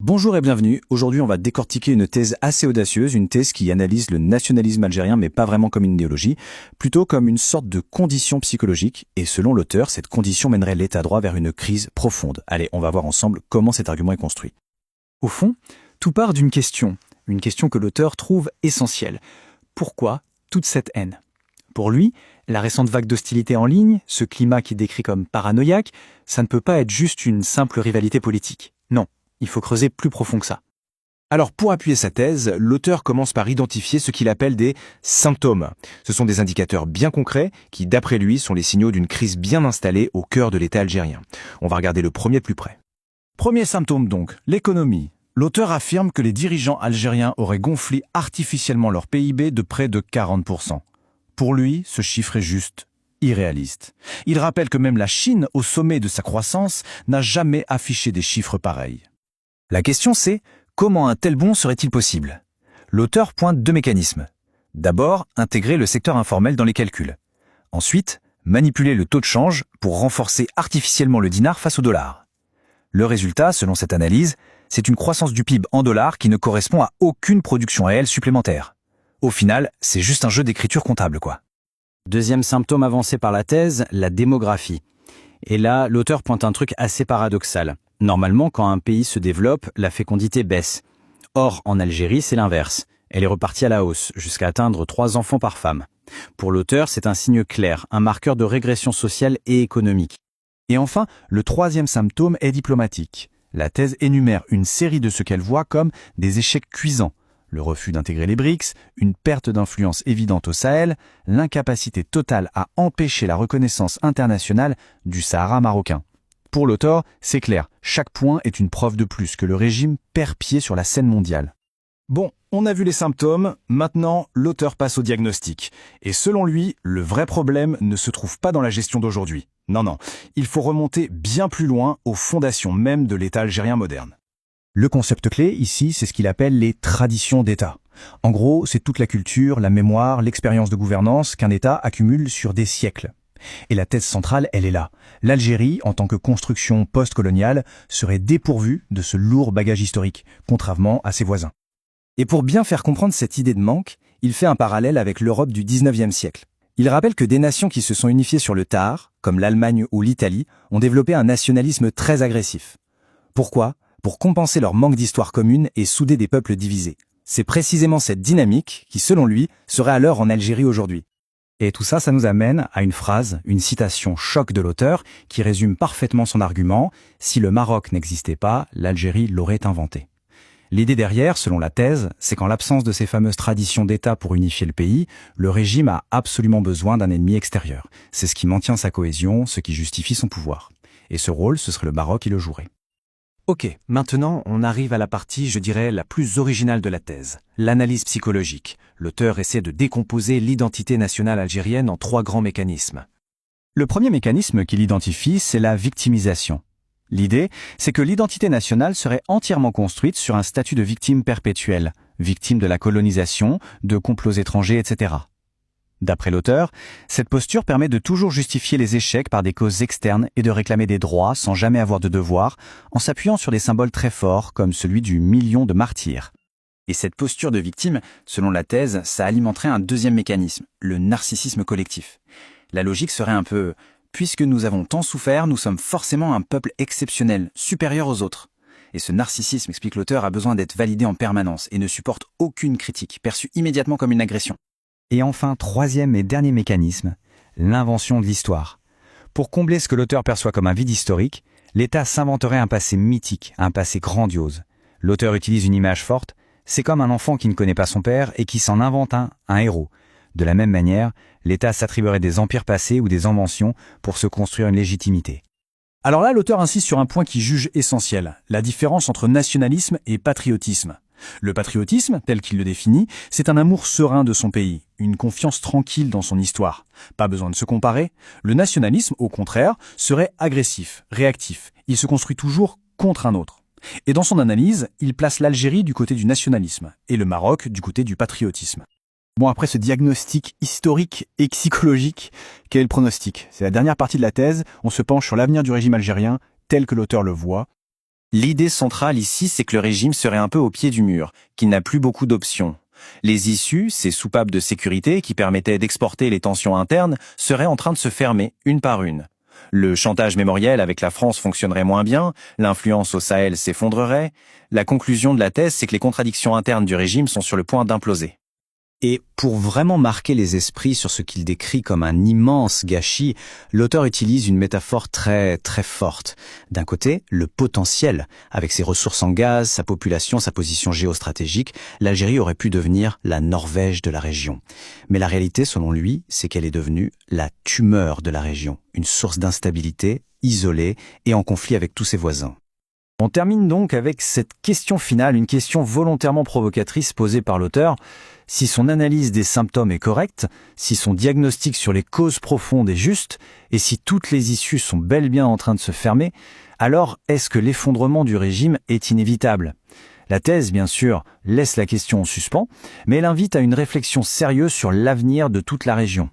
Bonjour et bienvenue. Aujourd'hui, on va décortiquer une thèse assez audacieuse, une thèse qui analyse le nationalisme algérien, mais pas vraiment comme une idéologie, plutôt comme une sorte de condition psychologique. Et selon l'auteur, cette condition mènerait l'état droit vers une crise profonde. Allez, on va voir ensemble comment cet argument est construit. Au fond, tout part d'une question que l'auteur trouve essentielle. Pourquoi toute cette haine ? Pour lui, la récente vague d'hostilité en ligne, ce climat qu'il décrit comme paranoïaque, ça ne peut pas être juste une simple rivalité politique. Non, il faut creuser plus profond que ça. Alors pour appuyer sa thèse, l'auteur commence par identifier ce qu'il appelle des symptômes. Ce sont des indicateurs bien concrets qui, d'après lui, sont les signaux d'une crise bien installée au cœur de l'État algérien. On va regarder le premier de plus près. Premier symptôme donc, l'économie. L'auteur affirme que les dirigeants algériens auraient gonflé artificiellement leur PIB de près de 40%. Pour lui, ce chiffre est juste irréaliste. Il rappelle que même la Chine, au sommet de sa croissance, n'a jamais affiché des chiffres pareils. La question c'est, comment un tel bond serait-il possible ? L'auteur pointe deux mécanismes. D'abord, intégrer le secteur informel dans les calculs. Ensuite, manipuler le taux de change pour renforcer artificiellement le dinar face au dollar. Le résultat, selon cette analyse, c'est une croissance du PIB en dollars qui ne correspond à aucune production réelle supplémentaire. Au final, c'est juste un jeu d'écriture comptable, quoi. Deuxième symptôme avancé par la thèse, la démographie. Et là, l'auteur pointe un truc assez paradoxal. Normalement, quand un pays se développe, la fécondité baisse. Or, en Algérie, c'est l'inverse. Elle est repartie à la hausse, jusqu'à atteindre 3 enfants par femme. Pour l'auteur, c'est un signe clair, un marqueur de régression sociale et économique. Et enfin, le troisième symptôme est diplomatique. La thèse énumère une série de ce qu'elle voit comme des échecs cuisants. Le refus d'intégrer les BRICS, une perte d'influence évidente au Sahel, l'incapacité totale à empêcher la reconnaissance internationale du Sahara marocain. Pour l'auteur, c'est clair, chaque point est une preuve de plus que le régime perd pied sur la scène mondiale. Bon, on a vu les symptômes, maintenant l'auteur passe au diagnostic. Et selon lui, le vrai problème ne se trouve pas dans la gestion d'aujourd'hui. Non, il faut remonter bien plus loin aux fondations même de l'État algérien moderne. Le concept clé ici, c'est ce qu'il appelle les traditions d'État. En gros, c'est toute la culture, la mémoire, l'expérience de gouvernance qu'un État accumule sur des siècles. Et la thèse centrale, elle est là. L'Algérie, en tant que construction post-coloniale, serait dépourvue de ce lourd bagage historique, contrairement à ses voisins. Et pour bien faire comprendre cette idée de manque, il fait un parallèle avec l'Europe du 19e siècle. Il rappelle que des nations qui se sont unifiées sur le tard, comme l'Allemagne ou l'Italie, ont développé un nationalisme très agressif. Pourquoi ? Pour compenser leur manque d'histoire commune et souder des peuples divisés. C'est précisément cette dynamique qui, selon lui, serait à l'œuvre en Algérie aujourd'hui. Et tout ça, ça nous amène à une phrase, une citation choc de l'auteur qui résume parfaitement son argument. Si le Maroc n'existait pas, l'Algérie l'aurait inventé. L'idée derrière, selon la thèse, c'est qu'en l'absence de ces fameuses traditions d'État pour unifier le pays, le régime a absolument besoin d'un ennemi extérieur. C'est ce qui maintient sa cohésion, ce qui justifie son pouvoir. Et ce rôle, ce serait le Maroc qui le jouerait. Ok, maintenant on arrive à la partie, je dirais, la plus originale de la thèse, l'analyse psychologique. L'auteur essaie de décomposer l'identité nationale algérienne en 3 grands mécanismes. Le premier mécanisme qu'il identifie, c'est la victimisation. L'idée, c'est que l'identité nationale serait entièrement construite sur un statut de victime perpétuelle, victime de la colonisation, de complots étrangers, etc. D'après l'auteur, cette posture permet de toujours justifier les échecs par des causes externes et de réclamer des droits sans jamais avoir de devoirs, en s'appuyant sur des symboles très forts comme celui du million de martyrs. Et cette posture de victime, selon la thèse, ça alimenterait un deuxième mécanisme, le narcissisme collectif. La logique serait un peu « puisque nous avons tant souffert, nous sommes forcément un peuple exceptionnel, supérieur aux autres ». Et ce narcissisme, explique l'auteur, a besoin d'être validé en permanence et ne supporte aucune critique, perçue immédiatement comme une agression. Et enfin, troisième et dernier mécanisme, l'invention de l'histoire. Pour combler ce que l'auteur perçoit comme un vide historique, l'État s'inventerait un passé mythique, un passé grandiose. L'auteur utilise une image forte, c'est comme un enfant qui ne connaît pas son père et qui s'en invente un héros. De la même manière, l'État s'attribuerait des empires passés ou des inventions pour se construire une légitimité. Alors là, l'auteur insiste sur un point qu'il juge essentiel, la différence entre nationalisme et patriotisme. Le patriotisme, tel qu'il le définit, c'est un amour serein de son pays, une confiance tranquille dans son histoire. Pas besoin de se comparer. Le nationalisme, au contraire, serait agressif, réactif. Il se construit toujours contre un autre. Et dans son analyse, il place l'Algérie du côté du nationalisme et le Maroc du côté du patriotisme. Bon, après ce diagnostic historique et psychologique, quel est le pronostic ? C'est la dernière partie de la thèse, on se penche sur l'avenir du régime algérien tel que l'auteur le voit. L'idée centrale ici, c'est que le régime serait un peu au pied du mur, qu'il n'a plus beaucoup d'options. Les issues, ces soupapes de sécurité qui permettaient d'exporter les tensions internes, seraient en train de se fermer une par une. Le chantage mémoriel avec la France fonctionnerait moins bien, l'influence au Sahel s'effondrerait. La conclusion de la thèse, c'est que les contradictions internes du régime sont sur le point d'imploser. Et pour vraiment marquer les esprits sur ce qu'il décrit comme un immense gâchis, l'auteur utilise une métaphore très forte. D'un côté, le potentiel. Avec ses ressources en gaz, sa population, sa position géostratégique, l'Algérie aurait pu devenir la Norvège de la région. Mais la réalité, selon lui, c'est qu'elle est devenue la tumeur de la région, une source d'instabilité, isolée et en conflit avec tous ses voisins. On termine donc avec cette question finale, une question volontairement provocatrice posée par l'auteur. Si son analyse des symptômes est correcte, si son diagnostic sur les causes profondes est juste, et si toutes les issues sont bel et bien en train de se fermer, alors est-ce que l'effondrement du régime est inévitable ? La thèse, bien sûr, laisse la question en suspens, mais elle invite à une réflexion sérieuse sur l'avenir de toute la région.